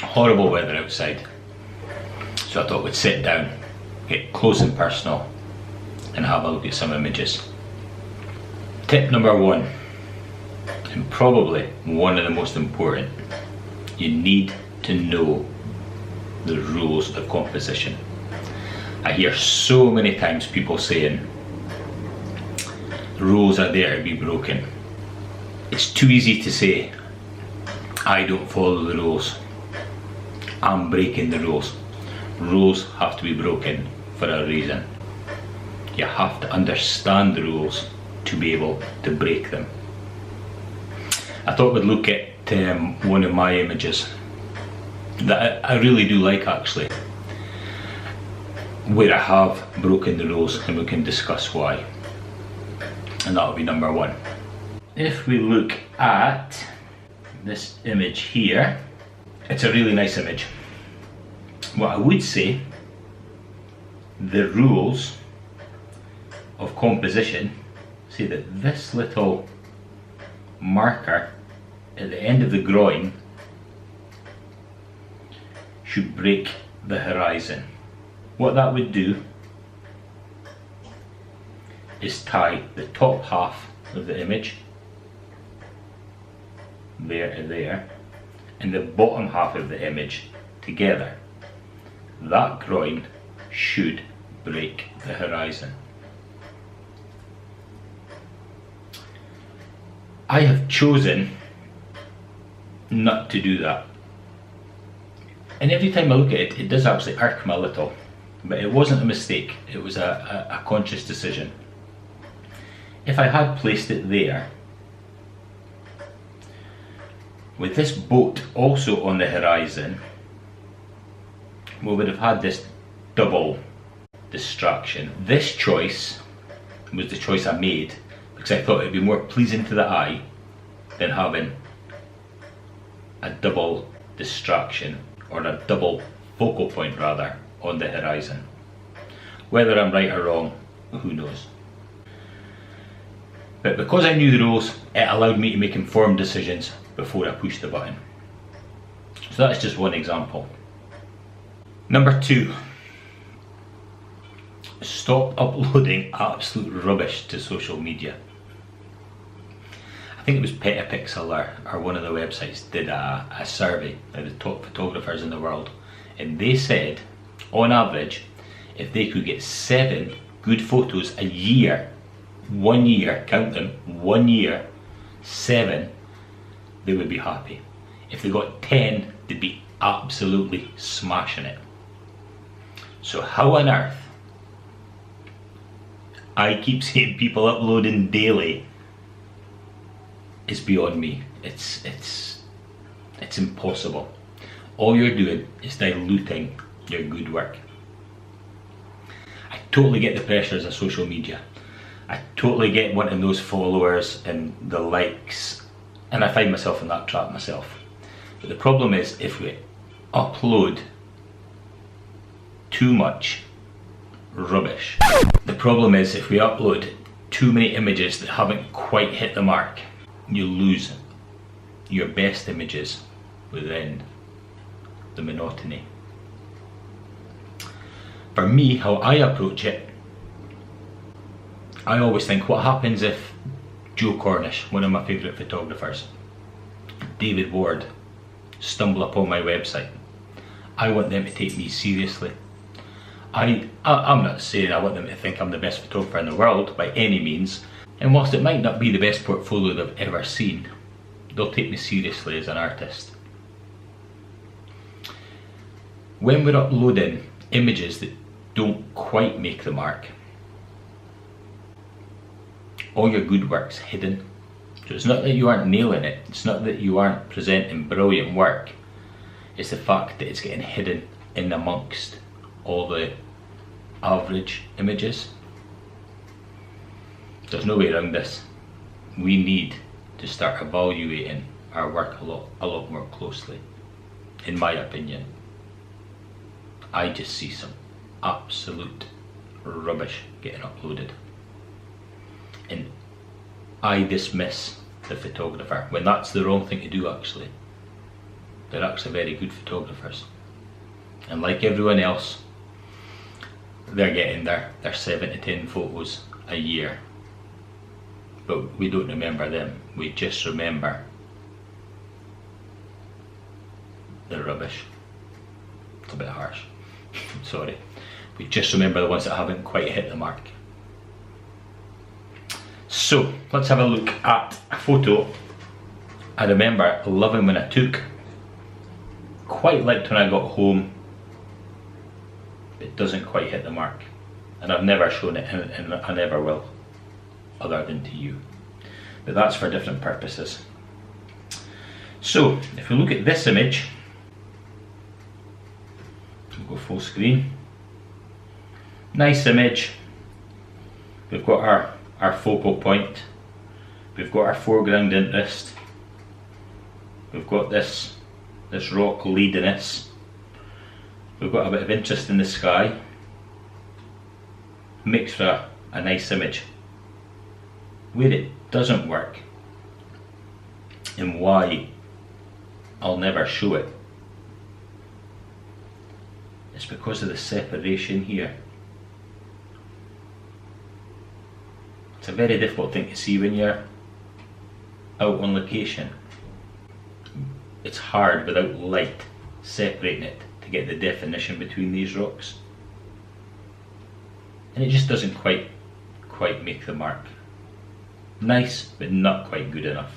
Horrible weather outside, so I thought we'd sit down, get close and personal, and have a look at some images. Tip number one, and probably one of the most important, you need to know the rules of composition. I hear so many times people saying rules are there to be broken. It's too easy to say, I don't follow the rules, I'm breaking the rules. Rules have to be broken for a reason. You have to understand the rules to be able to break them. I thought we'd look at one of my images that I really do like, actually, where I have broken the rules, and we can discuss why. And that'll be number one. If we look at this image here, it's a really nice image. What I would say, the rules of composition say that this little marker at the end of the groin should break the horizon. What that would do is tie the top half of the image there to there and the bottom half of the image together. That groin should break the horizon. I have chosen not to do that, and every time I look at it, it does actually irk me a little, but it wasn't a mistake, it was a conscious decision. If I had placed it there, with this boat also on the horizon, we would have had this double distraction. This choice was the choice I made because I thought it would be more pleasing to the eye than having a double distraction, or a double focal point rather, on the horizon. Whether I'm right or wrong, who knows. But because I knew the rules, it allowed me to make informed decisions before I pushed the button. So that's just one example. Number two, stop uploading absolute rubbish to social media. I think it was Petapixel or one of the websites did a survey of the top photographers in the world, and they said on average, if they could get 7 good photos a year, 1 year, count them, 1 year, 7, they would be happy. If they got 10, they'd be absolutely smashing it. So how on earth, I keep seeing people uploading daily, is beyond me. It's impossible. All you're doing is diluting your good work. I totally get the pressures of social media. I totally get wanting those followers and the likes, and I find myself in that trap myself. But the problem is, if we upload too much rubbish, the problem is if we upload too many images that haven't quite hit the mark, you lose your best images within the monotony. For me, how I approach it, I always think, what happens if Joe Cornish, one of my favourite photographers, David Ward, stumble upon my website? I want them to take me seriously. I'm not saying I want them to think I'm the best photographer in the world by any means, and whilst it might not be the best portfolio they've ever seen, they'll take me seriously as an artist. When we're uploading images that don't quite make the mark, all your good work's hidden. So it's not that you aren't nailing it, it's not that you aren't presenting brilliant work, it's the fact that it's getting hidden in amongst all the average images. There's no way around this. We need to start evaluating our work a lot more closely, in my opinion. I just see some absolute rubbish getting uploaded, and I dismiss the photographer when that's the wrong thing to do, actually. they're actually very good photographers. And like everyone else, they're getting their 7 to 10 photos a year. But we don't remember them, we just remember the rubbish. It's a bit harsh, sorry. We just remember the ones that haven't quite hit the mark. So let's have a look at a photo I remember loving when I took. Quite liked when I got home. It doesn't quite hit the mark. And I've never shown it, and I never will, other than to you. But that's for different purposes. So if we look at this image, we'll go full screen. Nice image. We've got our focal point. We've got our foreground interest. We've got this rock leading us. We've got a bit of interest in the sky. Makes for a nice image. Where it doesn't work, and why I'll never show it, it's because of the separation here. It's a very difficult thing to see when you're out on location. It's hard without light separating it to get the definition between these rocks. And it just doesn't quite make the mark. Nice, but not quite good enough.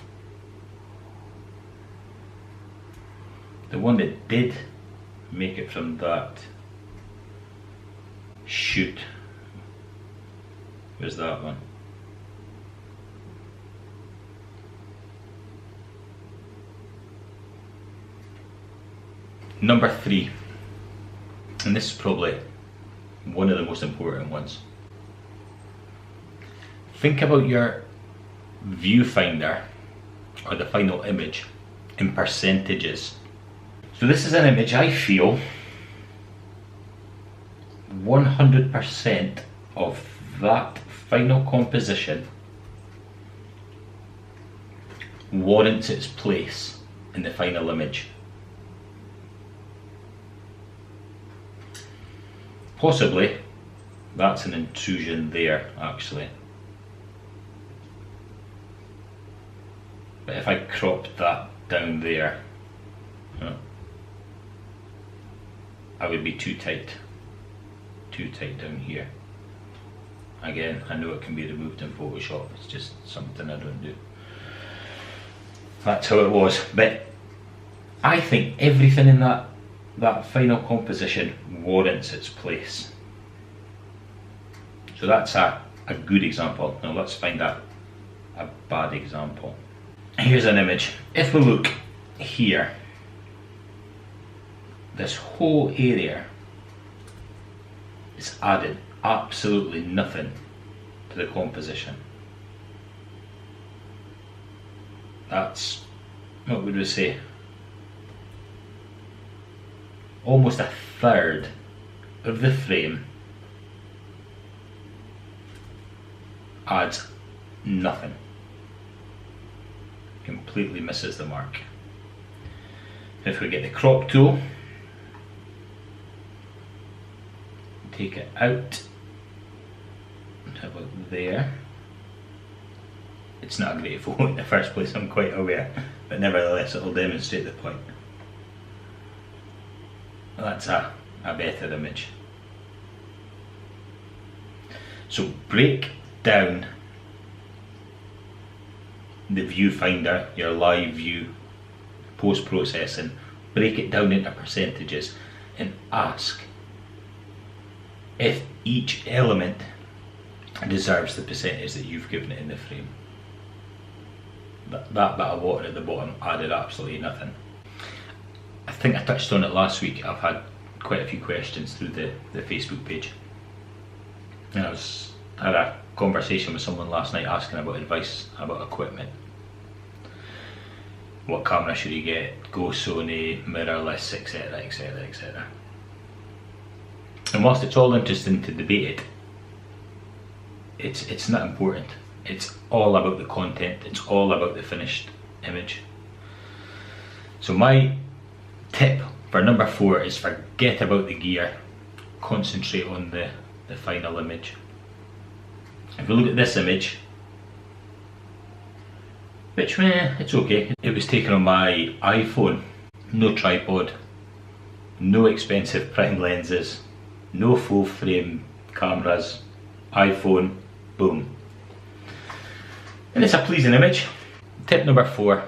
The one that did make it from that shoot was that one. Number 3, and this is probably one of the most important ones. Think about your viewfinder or the final image in percentages. So this is an image I feel 100% of that final composition warrants its place in the final image. Possibly that's an intrusion there actually. But if I cropped that down there, I would be too tight down here. Again, I know it can be removed in Photoshop, it's just something I don't do. That's how it was, but I think everything in that final composition warrants its place. So that's a good example. Now let's find a bad example. Here's an image. If we look here, this whole area is added absolutely nothing to the composition. That's, what would we say, almost a third of the frame adds nothing. Completely misses the mark. If we get the crop tool, take it out, about there. It's not a great photo in the first place, I'm quite aware, but nevertheless it will demonstrate the point. That's a better image. So break down the viewfinder, your live view, post-processing, break it down into percentages and ask if each element deserves the percentage that you've given it in the frame. That bit of water at the bottom added absolutely nothing. I think I touched on it last week. I've had quite a few questions through the Facebook page. And I had a conversation with someone last night asking about advice about equipment. What camera should you get? Go Sony, mirrorless, etc, etc, etc. And whilst it's all interesting to debate it, it's not important. It's all about the content, it's all about the finished image. So my Tip for number 4 is forget about the gear, concentrate on the final image. If we look at this image, which it's okay, it was taken on my iPhone, no tripod, no expensive prime lenses, no full frame cameras, iPhone, boom. And it's a pleasing image. Tip number 4,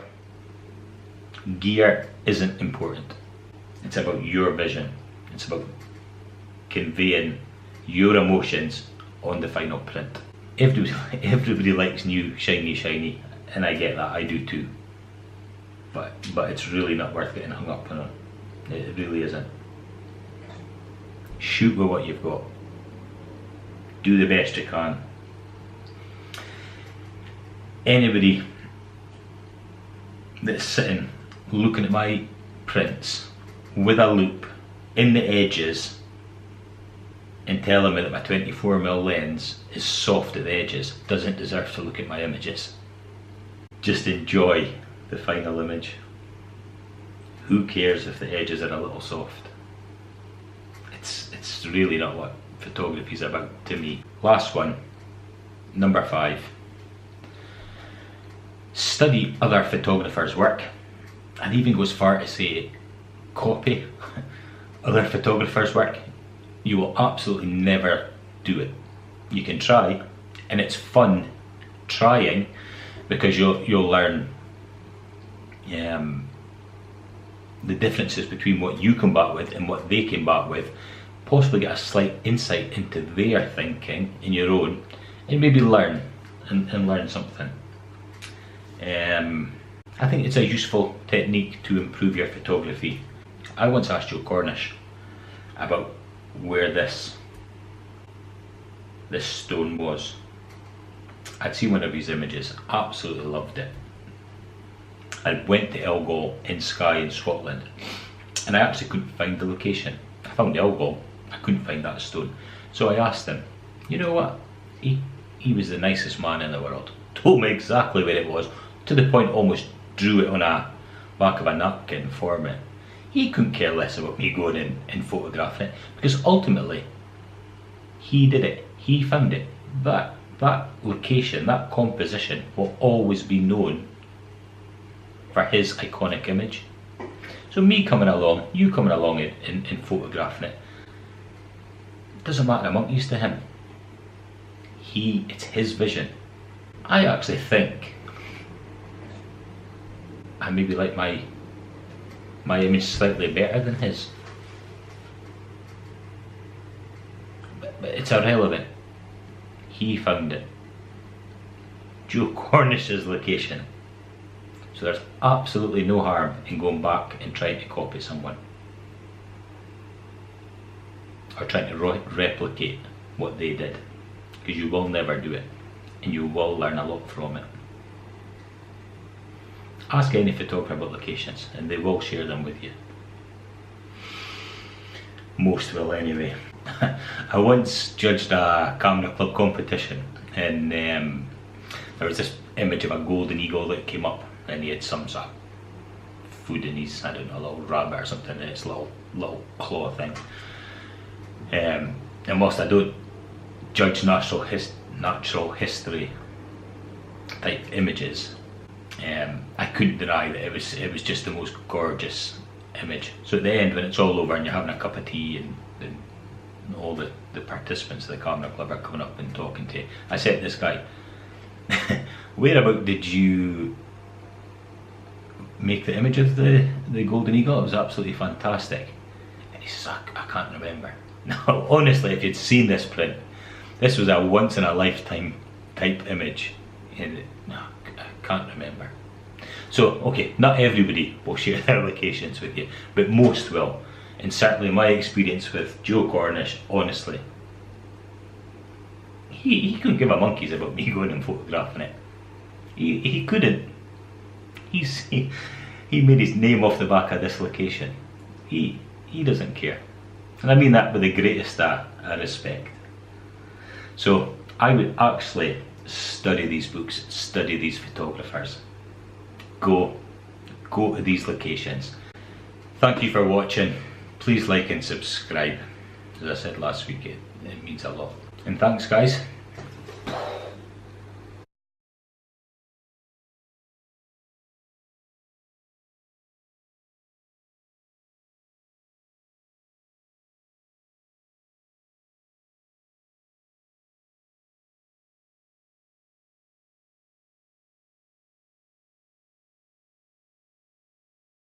gear isn't important. It's about your vision. It's about conveying your emotions on the final print. Everybody likes new, shiny, and I get that, I do too. But it's really not worth getting hung up on it. It really isn't. Shoot with what you've got. Do the best you can. Anybody that's sitting looking at my prints with a loop in the edges and telling me that my 24mm lens is soft at the edges doesn't deserve to look at my images. Just enjoy the final image. Who cares if the edges are a little soft? It's really not what photography is about to me. Last one, number 5. Study other photographers' work, and even go as far to say copy other photographers' work. You will absolutely never do it. You can try, and it's fun trying because you'll learn the differences between what you come back with and what they came back with, possibly get a slight insight into their thinking in your own, and maybe learn and learn something. I think it's a useful technique to improve your photography. I once asked Joe Cornish about where this stone was. I'd seen one of his images, absolutely loved it. I went to Elgol in Skye in Scotland, and I actually couldn't find the location. I found Elgol, I couldn't find that stone. So I asked him, you know what, he was the nicest man in the world. Told me exactly where it was, to the point almost drew it on a back of a napkin for me. He couldn't care less about me going in and photographing it, because ultimately he did it, he found it. That location, that composition will always be known for his iconic image. So me coming along, you coming along and photographing it, doesn't matter a monkey's to him. It's his vision. I actually think I maybe like my image slightly better than his. But it's irrelevant. He found it. Joe Cornish's location. So there's absolutely no harm in going back and trying to copy someone, or trying to replicate what they did, because you will never do it, and you will learn a lot from it. Ask any photographer about locations and they will share them with you. Most will anyway. I once judged a camera club competition, and there was this image of a golden eagle that came up, and he had some sort of food in his, I don't know, a little rabbit or something in its little claw thing. And whilst I don't judge natural history type images, I couldn't deny that it was just the most gorgeous image. So at the end, when it's all over and you're having a cup of tea and all the participants of the camera club are coming up and talking to you, I said to this guy, whereabout did you make the image of the golden eagle? It was absolutely fantastic. And he says, I can't remember. No, honestly, if you'd seen this print, this was a once in a lifetime type image, and no, I can't remember. So, okay, not everybody will share their locations with you, but most will. And certainly my experience with Joe Cornish, honestly, he couldn't give a monkeys about me going and photographing it. He couldn't. He made his name off the back of this location. He doesn't care. And I mean that with the greatest respect. So I would actually study these books, study these photographers, go to these locations, Thank you for watching. Please like and subscribe. As I said last week, it means a lot. And thanks guys.